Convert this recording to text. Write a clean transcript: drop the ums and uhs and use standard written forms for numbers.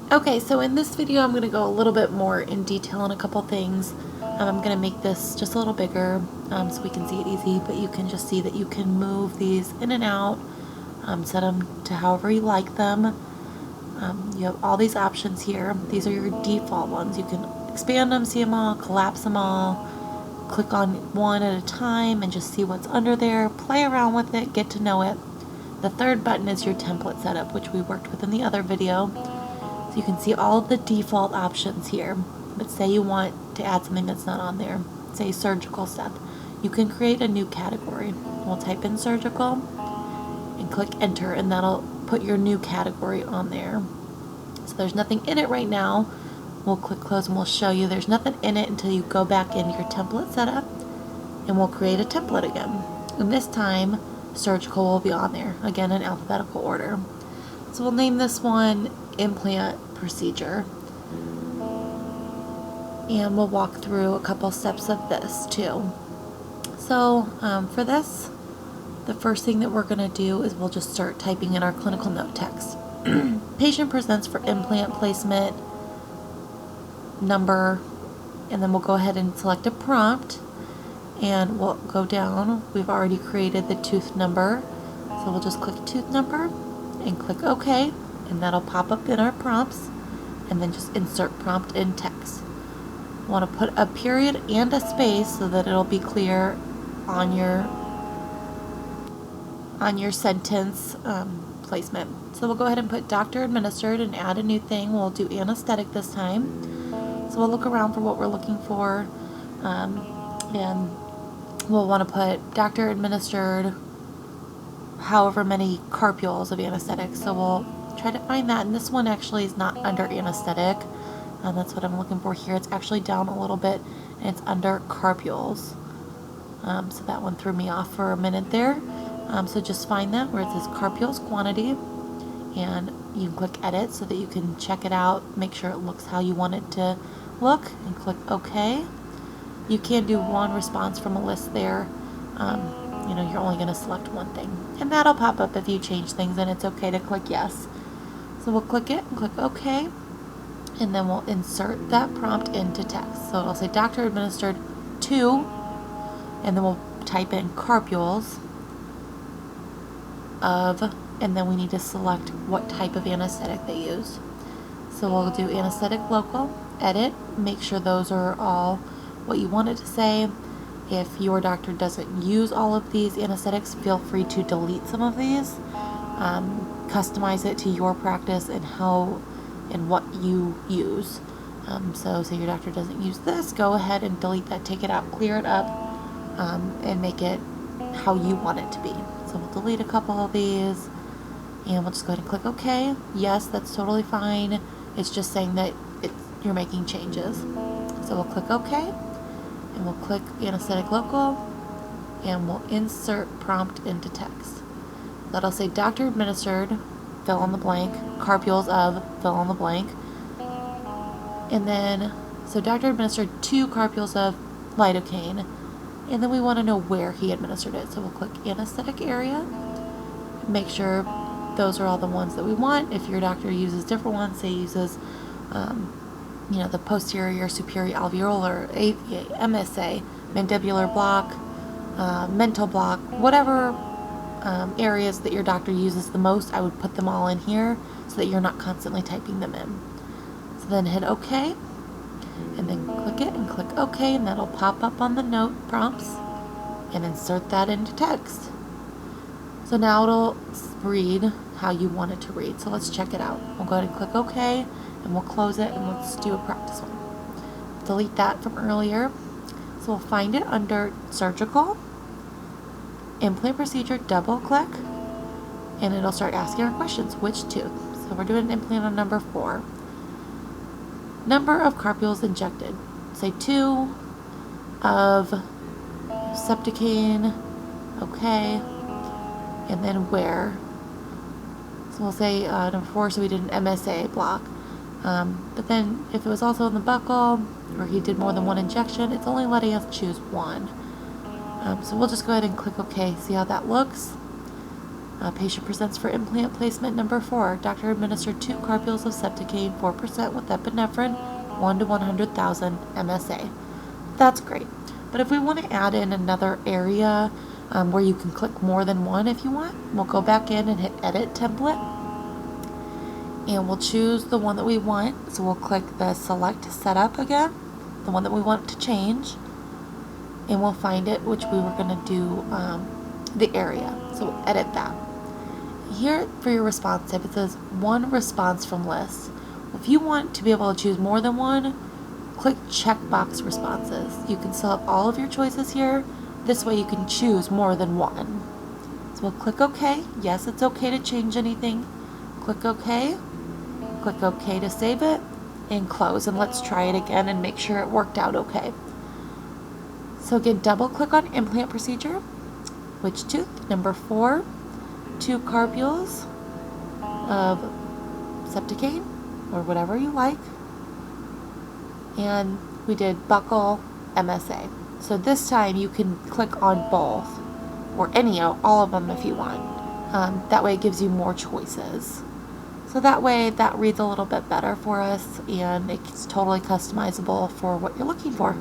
Okay, so in this video I'm going to go a little bit more in detail on a couple things. I'm going to make this just a little bigger so we can see it easy, but you can just see that you can move these in and out, set them to however you like them. You have all these options here. These are your default ones. You can expand them, see them all, collapse them all, click on one at a time and just see what's under there, play around with it, get to know it. The third button is your template setup, which we worked with in the other video. So you can see all of the default options here. But say you want to add something that's not on there, say surgical stuff. You can create a new category. We'll type in surgical and click enter, and that'll put your new category on there. So there's nothing in it right now. We'll click close and we'll show you there's nothing in it until you go back into your template setup, and we'll create a template again. And this time surgical will be on there, again in alphabetical order. So we'll name this one implant procedure. And we'll walk through a couple steps of this too. So for this, the first thing that we're going to do is we'll just start typing in our clinical note text. Patient presents for implant placement, number, and then we'll go ahead and select a prompt, and we'll go down. We've already created the tooth number, so we'll just click tooth number and click OK, and that'll pop up in our prompts, and then just insert prompt in text. You want to put a period and a space so that it'll be clear on your sentence placement. So we'll go ahead and put doctor administered and add a new thing. We'll do anesthetic this time. So we'll look around for what we're looking for, and we'll want to put doctor administered however many carpules of anesthetic. So we'll try to find that, and this one actually is not under anesthetic. That's what I'm looking for here. It's actually down a little bit, and it's under carpules. So that one threw me off for a minute there. So just find that where it says carpules quantity, and you can click edit so that you can check it out, make sure it looks how you want it to look, and click OK. You can do one response from a list there. You're only going to select one thing, and that'll pop up if you change things, and it's okay to click yes. So we'll click it and click OK, and then we'll insert that prompt into text. So it'll say doctor administered to, and then we'll type in carpules of, and then we need to select what type of anesthetic they use. So we'll do anesthetic local, edit, make sure those are all what you want it to say. If your doctor doesn't use all of these anesthetics, feel free to delete some of these. Customize it to your practice and how and what you use. So say your doctor doesn't use this, go ahead and delete that, take it out, clear it up, and make it how you want it to be. So we'll delete a couple of these, and we'll just go ahead and click OK. Yes, that's totally fine. It's just saying that you're making changes. So we'll click OK, and we'll click anesthetic local, and we'll insert prompt into text. That'll say doctor administered, fill in the blank, carpules of, fill in the blank. And then, so doctor administered 2 carpules of lidocaine, and then we want to know where he administered it. So we'll click anesthetic area, make sure those are all the ones that we want. If your doctor uses different ones, say uses the posterior superior alveolar, AVA, MSA, mandibular block, mental block, whatever areas that your doctor uses the most, I would put them all in here so that you're not constantly typing them in. So then hit OK, and then click it and click OK, and that'll pop up on the note prompts, and insert that into text. So now it'll read how you want it to read. So let's check it out. We'll go ahead and click OK, and we'll close it, and let's do a practice one. Delete that from earlier. So we'll find it under surgical, implant procedure, double click, and it'll start asking our questions. Which tooth? So we're doing an implant on number 4. Number of carpules injected. Say 2 of septicane. Okay. And then where? So we'll say number 4, so we did an MSA block. But then if it was also in the buccal, or he did more than 1 injection, it's only letting us choose 1. So we'll just go ahead and click OK, see how that looks. Patient presents for implant placement number 4. Doctor administered 2 carbules of Septicane, 4% with epinephrine, 1 to 100,000 MSA. That's great. But if we want to add in another area where you can click more than one if you want, we'll go back in and hit Edit Template. And we'll choose the one that we want. So we'll click the Select Setup again, the one that we want to change. And we'll find it, which we were going to do the area. So we'll edit that. Here for your response type, it says one response from list. If you want to be able to choose more than one, click checkbox responses. You can still have all of your choices here. This way you can choose more than one. So we'll click OK. Yes, it's okay to change anything. Click OK. Click OK to save it and close. And let's try it again and make sure it worked out okay. So again, double click on implant procedure. Which tooth? Number 4. 2 carbules of Septicane or whatever you like. And we did buccal MSA. So this time you can click on both or all of them if you want. That way it gives you more choices. So that way that reads a little bit better for us and it's totally customizable for what you're looking for.